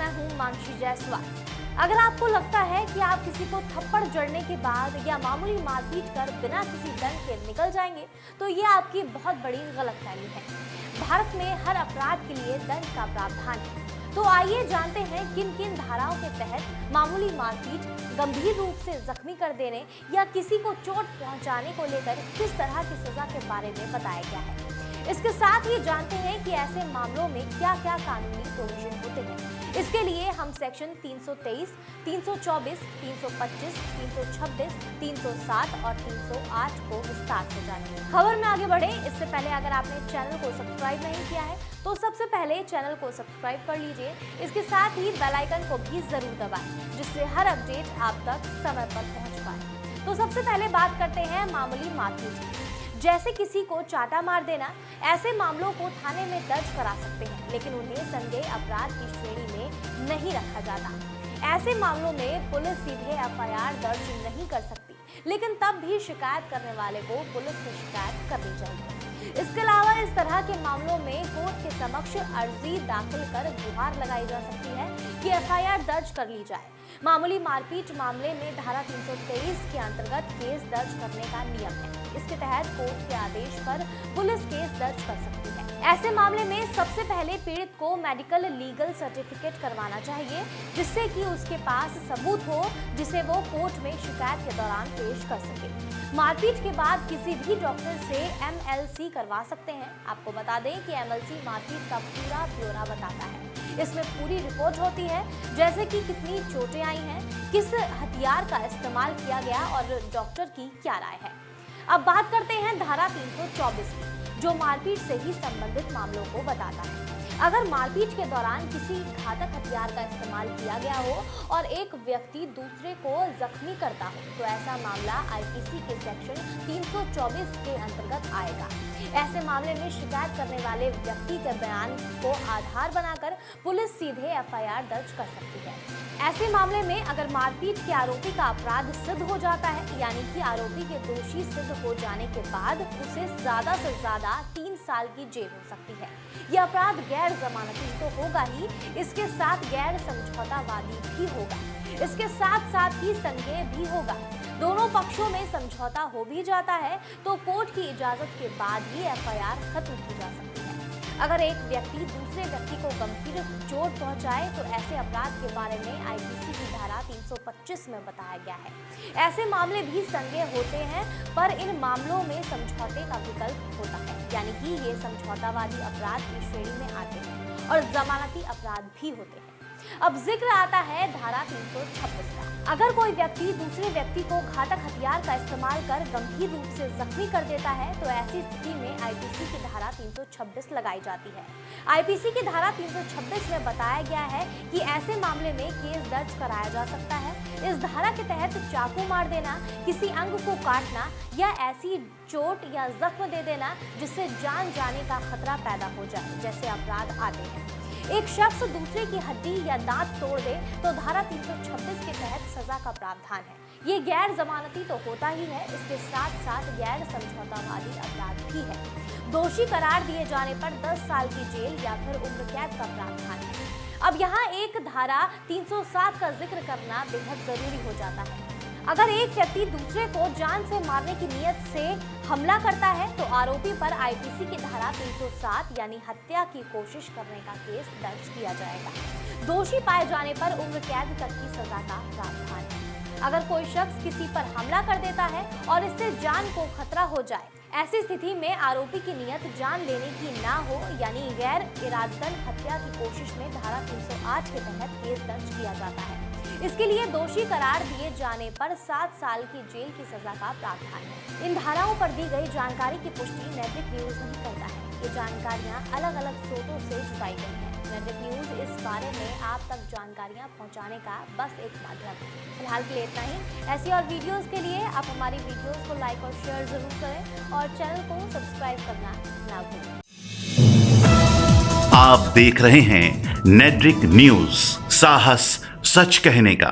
मैं हूं मानसी जायसवाल। अगर आपको लगता है कि आप किसी को थप्पड़ जड़ने के बाद या मामूली मारपीट कर बिना किसी दंड के निकल जाएंगे, तो ये आपकी बहुत बड़ी गलतफहमी है। भारत में हर अपराध के लिए दंड का प्रावधान है। तो आइए जानते हैं किन किन धाराओं के तहत मामूली मारपीट, गंभीर रूप से जख्मी कर देने या किसी को चोट पहुंचाने को लेकर किस तरह की सजा के बारे में बताया गया है। इसके साथ ही जानते हैं कि ऐसे मामलों में क्या क्या कानूनी प्रोविजन होते हैं। इसके लिए हम सेक्शन 323, 324, 325, 326, 307 और 308 को विस्तार से जानेंगे। खबर में आगे बढ़े इससे पहले अगर आपने चैनल को सब्सक्राइब नहीं किया है तो सबसे पहले चैनल को सब्सक्राइब कर लीजिए। इसके साथ ही बेल आइकन को भी जरूर दबाएं, जिससे हर अपडेट आप तक समय पर पहुंच पाए। तो सबसे पहले बात करते हैं मामूली मारपीट, जैसे किसी को चाटा मार देना। ऐसे मामलों को थाने में दर्ज करा सकते हैं, लेकिन उन्हें संज्ञेय अपराध की श्रेणी में नहीं रखा जाता। ऐसे मामलों में पुलिस सीधे एफआईआर दर्ज नहीं कर सकती, लेकिन तब भी शिकायत करने वाले को पुलिस से शिकायत करनी चाहिए। इसके अलावा इस तरह के मामलों में कोर्ट के समक्ष अर्जी दाखिल कर गुहार लगाई जा सकती है कि एफआईआर दर्ज कर ली जाए। मामूली मारपीट मामले में धारा 323 के अंतर्गत केस दर्ज करने का नियम है। इसके तहत कोर्ट के आदेश पर पुलिस केस दर्ज कर सकती है। ऐसे मामले में सबसे पहले पीड़ित को मेडिकल लीगल सर्टिफिकेट करवाना चाहिए, जिससे कि उसके पास सबूत हो जिसे वो कोर्ट में शिकायत के दौरान पेश कर सके। मारपीट के बाद किसी भी डॉक्टर से एमएलसी करवा सकते हैं। आपको बता दें कि एमएलसी मारपीट का पूरा ब्यौरा बताता है। इसमें पूरी रिपोर्ट होती है, जैसे कि कितनी चोटें आई हैं, किस हथियार का इस्तेमाल किया गया और डॉक्टर की क्या राय है। अब बात करते हैं धारा 324 की, जो मारपीट से ही संबंधित मामलों को बताता है। अगर मारपीट के दौरान किसी घातक हथियार का इस्तेमाल किया गया हो और एक व्यक्ति दूसरे को जख्मी करता हो, तो ऐसा मामला आईपीसी के सेक्शन 324 के अंतर्गत आएगा। ऐसे मामले में शिकायत करने वाले व्यक्ति के बयान को आधार बनाकर पुलिस सीधे एफआईआर दर्ज कर सकती है। ऐसे मामले में अगर मारपीट के आरोपी का अपराध सिद्ध हो जाता है, यानी कि आरोपी के दोषी सिद्ध हो जाने के बाद उसे ज्यादा से ज्यादा 3 साल की जेल हो सकती है। यह अपराध गैर जमानती तो होगा ही, इसके साथ गैर समझौतावादी भी होगा। इसके साथ साथ ही संज्ञेय भी होगा। दोनों पक्षों में समझौता हो भी जाता है तो कोर्ट की इजाजत के बाद ही एफआईआर खत्म की जा सकती है। अगर एक व्यक्ति दूसरे व्यक्ति को गंभीर चोट पहुंचाए तो ऐसे अपराध के बारे में आईपीसी की धारा 325 में बताया गया है। ऐसे मामले भी संज्ञेय होते हैं, पर इन मामलों में समझौते का विकल्प होता है, यानी कि ये समझौतावादी अपराध की श्रेणी में आते हैं और जमानती अपराध भी होते हैं। अब जिक्र आता है धारा 326 का। अगर कोई व्यक्ति दूसरे व्यक्ति को घातक हथियार का इस्तेमाल कर गंभीर रूप से जख्मी कर देता है, तो ऐसी स्थिति में आईपीसी की धारा 326 लगाई जाती है। आईपीसी की धारा 326 में बताया गया है कि ऐसे मामले में केस दर्ज कराया जा सकता है। इस धारा के तहत चाकू मार देना, किसी अंग को काटना या ऐसी चोट या जख्म दे देना जिससे जान जाने का खतरा पैदा हो जाए, जैसे अपराध आते हैं। एक शख्स दूसरे की हड्डी या दांत तोड़ दे तो धारा 326 के तहत सजा का प्रावधान है। ये गैर जमानती तो होता ही है, इसके साथ साथ गैर समझौतावादी अपराध भी है। दोषी करार दिए जाने पर 10 साल की जेल या फिर उम्र कैद का प्रावधान है। अब यहाँ एक धारा 307 का जिक्र करना बेहद जरूरी हो जाता है। अगर एक व्यक्ति दूसरे को जान से मारने की नियत से हमला करता है तो आरोपी पर आईपीसी की धारा 307 यानी हत्या की कोशिश करने का केस दर्ज किया जाएगा। दोषी पाए जाने पर उम्र कैद तक की सजा का प्रावधान है। अगर कोई शख्स किसी पर हमला कर देता है और इससे जान को खतरा हो जाए, ऐसी स्थिति में आरोपी की नियत जान लेने की ना हो, यानी गैर इरादतन हत्या की कोशिश में धारा 308 के तहत केस दर्ज किया जाता है। इसके लिए दोषी करार दिए जाने पर 7 साल की जेल की सजा का प्रावधान है। इन धाराओं पर दी गई जानकारी की पुष्टि नेटवर्क न्यूज नहीं करता है। ये जानकारियां अलग अलग स्रोतों से जुटाई गई हैं। नेटवर्क न्यूज इस बारे में आप तक जानकारियां पहुंचाने का बस एक माध्यम है। फिलहाल के लिए इतना ही। ऐसी और वीडियोस के लिए आप हमारी वीडियोस को लाइक और शेयर जरूर करें और चैनल को सब्सक्राइब करना ना भूलें। आप देख रहे हैं नेटवर्क न्यूज, साहस सच कहने का।